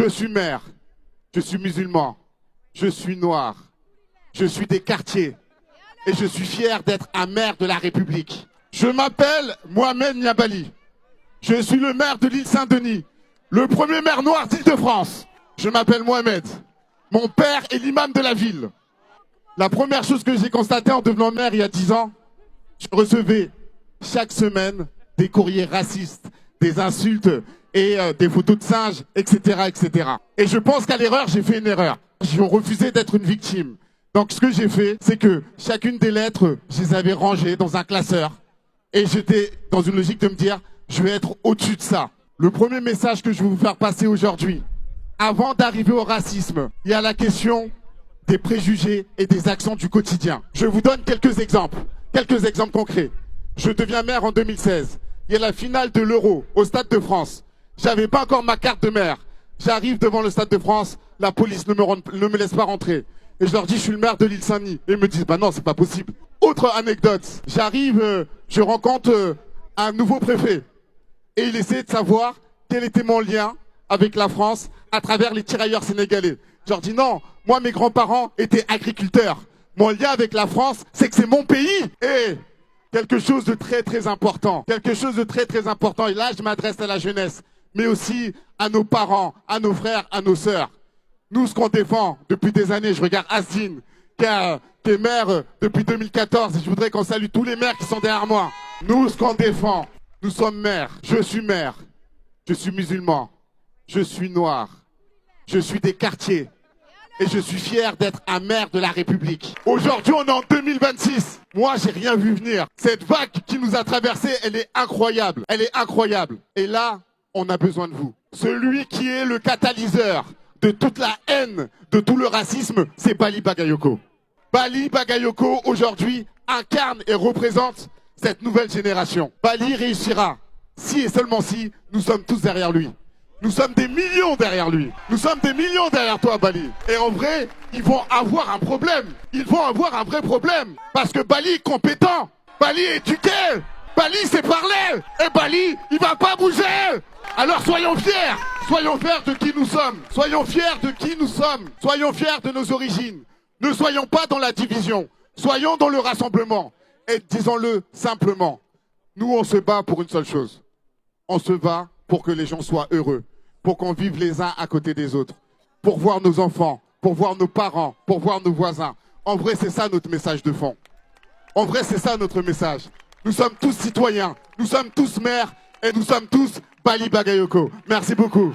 Je suis maire, je suis musulman, je suis noir, je suis des quartiers et je suis fier d'être un maire de la République. Je m'appelle Mohamed Niabali. Je suis le maire de l'île Saint-Denis, le premier maire noir d'Île-de-France. Je m'appelle Mohamed. Mon père est l'imam de la ville. La première chose que j'ai constatée en devenant maire il y a 10 ans, je recevais chaque semaine des courriers racistes, des insultes et des photos de singes, etc., etc. Et je pense qu'à l'erreur, j'ai fait une erreur. J'ai refusé d'être une victime. Donc ce que j'ai fait, c'est que chacune des lettres, je les avais rangées dans un classeur. Et j'étais dans une logique de me dire, je vais être au-dessus de ça. Le premier message que je vais vous faire passer aujourd'hui, avant d'arriver au racisme, il y a la question des préjugés et des actions du quotidien. Je vous donne quelques exemples concrets. Je deviens maire en 2016. Il y a la finale de l'Euro au Stade de France. J'avais pas encore ma carte de maire. J'arrive devant le Stade de France, la police ne me laisse pas rentrer. Et je leur dis, je suis le maire de l'île Saint-Denis. Et ils me disent, bah non, c'est pas possible. Autre anecdote, j'arrive, je rencontre un nouveau préfet. Et il essaie de savoir quel était mon lien avec la France à travers les tirailleurs sénégalais. Je leur dis, non, moi mes grands-parents étaient agriculteurs. Mon lien avec la France, c'est que c'est mon pays. Et quelque chose de très très important, et là je m'adresse à la jeunesse, mais aussi à nos parents, à nos frères, à nos sœurs. Nous, ce qu'on défend depuis des années, je regarde Asdine, qui est maire depuis 2014, et je voudrais qu'on salue tous les maires qui sont derrière moi. Nous, ce qu'on défend, nous sommes maires, je suis musulman, je suis noir, je suis des quartiers, et je suis fier d'être un maire de la République. Aujourd'hui, on est en 2026. Moi, j'ai rien vu venir. Cette vague qui nous a traversés, elle est incroyable. Elle est incroyable. Et là, on a besoin de vous. Celui qui est le catalyseur de toute la haine, de tout le racisme, c'est Bali Bagayoko. Bali Bagayoko, aujourd'hui, incarne et représente cette nouvelle génération. Bali réussira, si et seulement si, nous sommes tous derrière lui. Nous sommes des millions derrière lui. Nous sommes des millions derrière toi, Bali. Et en vrai, ils vont avoir un problème. Ils vont avoir un vrai problème. Parce que Bali est compétent. Bali est éduqué. Bali sait parler. Et Bali, il va pas bouger. Alors soyons fiers. Soyons fiers de qui nous sommes. Soyons fiers de qui nous sommes. Soyons fiers de nos origines. Ne soyons pas dans la division. Soyons dans le rassemblement. Et disons-le simplement. Nous, on se bat pour une seule chose. On se bat pour que les gens soient heureux, pour qu'on vive les uns à côté des autres, pour voir nos enfants, pour voir nos parents, pour voir nos voisins. En vrai, c'est ça notre message de fond. En vrai, c'est ça notre message. Nous sommes tous citoyens, nous sommes tous maires et nous sommes tous Bali Bagayoko. Merci beaucoup.